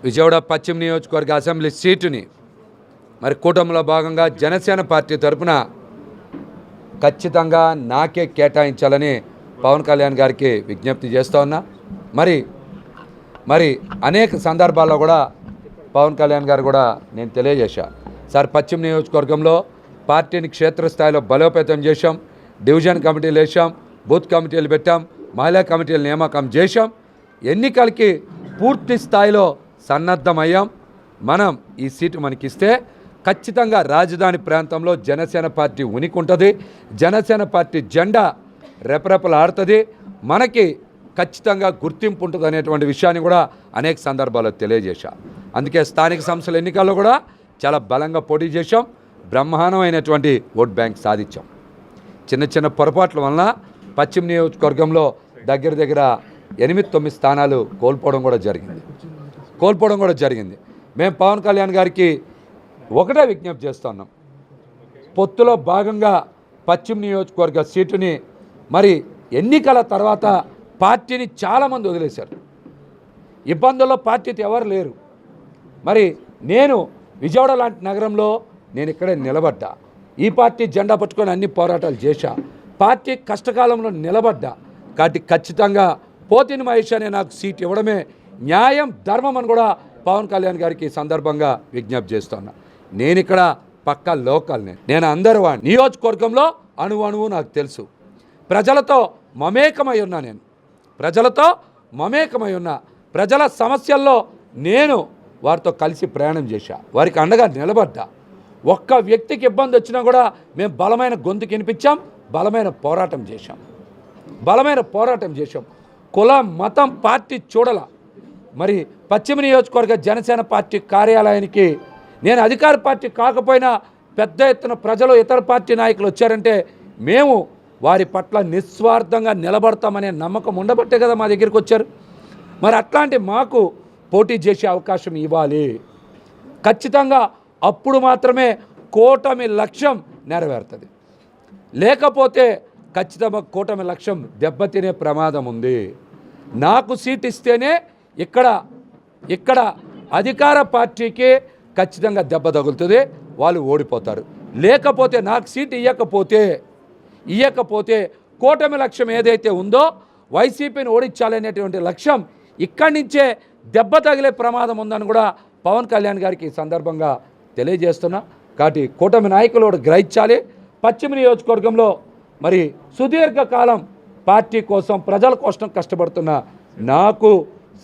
విజయవాడ పశ్చిమ నియోజకవర్గ అసెంబ్లీ సీటుని మరి కూటమిలో భాగంగా జనసేన పార్టీ తరఫున ఖచ్చితంగా నాకే కేటాయించాలని పవన్ కళ్యాణ్ గారికి విజ్ఞప్తి చేస్తూ ఉన్నా. మరి అనేక సందర్భాల్లో కూడా పవన్ కళ్యాణ్ గారు కూడా నేను తెలియజేశా, సార్ పశ్చిమ నియోజకవర్గంలో పార్టీని క్షేత్రస్థాయిలో బలోపేతం చేశాం, డివిజన్ కమిటీలు వేసాం, బూత్ కమిటీలు పెట్టాం, మహిళా కమిటీలు నియామకం చేశాం, ఎన్నికలకి పూర్తి స్థాయిలో సన్నద్ధమయ్యాం. మనం ఈ సీటు మనకిస్తే ఖచ్చితంగా రాజధాని ప్రాంతంలో జనసేన పార్టీ ఉనికి ఉంటుంది, జనసేన పార్టీ జెండా రెపరెపలాడుతుంది, మనకి ఖచ్చితంగా గుర్తింపు ఉంటుంది అనేటువంటి విషయాన్ని కూడా అనేక సందర్భాల్లో తెలియజేశా. అందుకే స్థానిక సంస్థల ఎన్నికల్లో కూడా చాలా బలంగా పోటీ చేశాం, బ్రహ్మాండమైనటువంటి ఓట్ బ్యాంక్ సాధించాం. చిన్న చిన్న పొరపాట్ల వలన పశ్చిమ నియోజకవర్గంలో దగ్గర 8-9 స్థానాలు కోల్పోవడం కూడా జరిగింది. మేము పవన్ కళ్యాణ్ గారికి ఒకటే విజ్ఞప్తి చేస్తున్నాం, పొత్తులో భాగంగా పశ్చిమ నియోజకవర్గ సీటుని మరి ఎన్నికల తర్వాత పార్టీని చాలామంది వదిలేశారు, ఇబ్బందుల్లో పార్టీతో ఎవరు లేరు. మరి నేను విజయవాడ లాంటి నగరంలో నేను ఇక్కడే నిలబడ్డా, ఈ పార్టీ జెండా పట్టుకొని అన్ని పోరాటాలు చేశా, పార్టీ కష్టకాలంలో నిలబడ్డా. కాబట్టి ఖచ్చితంగా పోతిని మహేష్ అనే నాకు సీట్ ఇవ్వడమే న్యాయం, ధర్మం అని కూడా పవన్ కళ్యాణ్ గారికి సందర్భంగా విజ్ఞప్తి చేస్తున్నా. నేను ఇక్కడ పక్కా లోకల్ని, నేను అందరూ నియోజకవర్గంలో అణువు నాకు తెలుసు, ప్రజలతో మమేకమై ఉన్నా, ప్రజల సమస్యల్లో నేను వారితో కలిసి ప్రయాణం చేశా, వారికి అండగా నిలబడ్డా. ఒక్క వ్యక్తికి ఇబ్బంది వచ్చినా కూడా మేము బలమైన గొంతుకు వినిపించాం, బలమైన పోరాటం చేశాం. కులం మతం పార్టీ చూడాల. మరి పశ్చిమ నియోజకవర్గ జనసేన పార్టీ కార్యాలయానికి నేను అధికార పార్టీ కాకపోయినా పెద్ద ఎత్తున ప్రజలు ఇతర పార్టీ నాయకులు వచ్చారంటే మేము వారి పట్ల నిస్వార్థంగా నిలబడతామనే నమ్మకం ఉండబట్టే కదా మా దగ్గరికి వచ్చారు. మరి అట్లాంటి మాకు పోటీ చేసే అవకాశం ఇవ్వాలి, ఖచ్చితంగా అప్పుడు మాత్రమే కూటమి లక్ష్యం నెరవేరుతుంది. లేకపోతే ఖచ్చితంగా కూటమి లక్ష్యం దెబ్బతినే ప్రమాదం ఉంది. నాకు సీట్ ఇస్తేనే ఇక్కడ అధికార పార్టీకి ఖచ్చితంగా దెబ్బ తగులుతుంది, వాళ్ళు ఓడిపోతారు. లేకపోతే నాకు సీట్ ఇయ్యకపోతే కూటమి లక్ష్యం ఏదైతే ఉందో వైసీపీని ఓడించాలనేటువంటి లక్ష్యం ఇక్కడి నుంచే దెబ్బ తగిలే ప్రమాదం ఉందని కూడా పవన్ కళ్యాణ్ గారికి ఈ సందర్భంగా తెలియజేస్తున్నా. కాబట్టి కూటమి నాయకులు గ్రహించాలి. పశ్చిమ నియోజకవర్గంలో మరి సుదీర్ఘకాలం పార్టీ కోసం ప్రజల కోసం కష్టపడుతున్న నాకు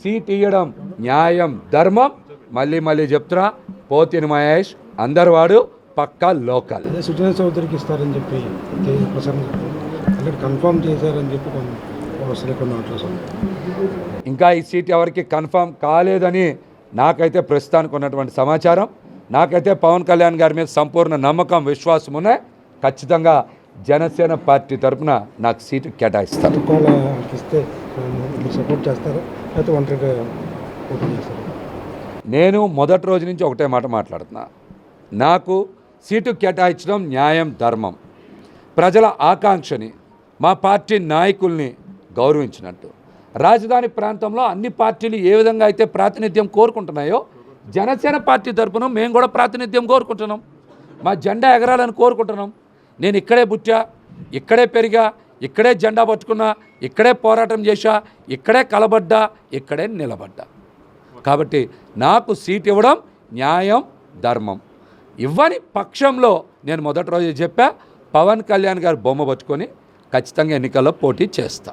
సీట్ ఇవ్వడం న్యాయం, ధర్మం. మళ్ళీ చెప్తున్నా, పోతిని మహేష్ అందరివాడు పక్కా లోకల్. సుజనా చౌదరికి ఇస్తారని చెప్పి కన్ఫర్మ్ చేశారని చెప్పి ఇంకా ఈ సీట్ ఎవరికి కన్ఫర్మ్ కాలేదని నాకైతే ప్రస్తుతానికి ఉన్నటువంటి సమాచారం. నాకైతే పవన్ కళ్యాణ్ గారి మీద సంపూర్ణ నమ్మకం, విశ్వాసం ఉన్నాయి. ఖచ్చితంగా జనసేన పార్టీ తరఫున నాకు సీటు కేటాయిస్తారు. నేను మొదటి రోజు నుంచి ఒకటే మాట మాట్లాడుతున్నా, నాకు సీటు కేటాయించడం న్యాయం, ధర్మం. ప్రజల ఆకాంక్షని, మా పార్టీ నాయకుల్ని గౌరవించినట్టు. రాజధాని ప్రాంతంలో అన్ని పార్టీలు ఏ విధంగా అయితే ప్రాతినిధ్యం కోరుకుంటున్నాయో జనసేన పార్టీ తరఫున మేము కూడా ప్రాతినిధ్యం కోరుకుంటున్నాం, మా జెండా ఎగరాలని కోరుకుంటున్నాం. నేను ఇక్కడే పుట్టా, ఇక్కడే పెరిగా, ఇక్కడే జెండా పట్టుకున్నా, ఇక్కడే పోరాటం చేశా, ఇక్కడే కలబడ్డా, ఇక్కడే నిలబడ్డా. కాబట్టి నాకు సీట్ ఇవ్వడం న్యాయం, ధర్మం. ఇవ్వని పక్షంలో నేను మొదటి రోజు చెప్పా, పవన్ కళ్యాణ్ గారు బొమ్మ పట్టుకొని ఖచ్చితంగా ఎన్నికల్లో పోటీ చేస్తా.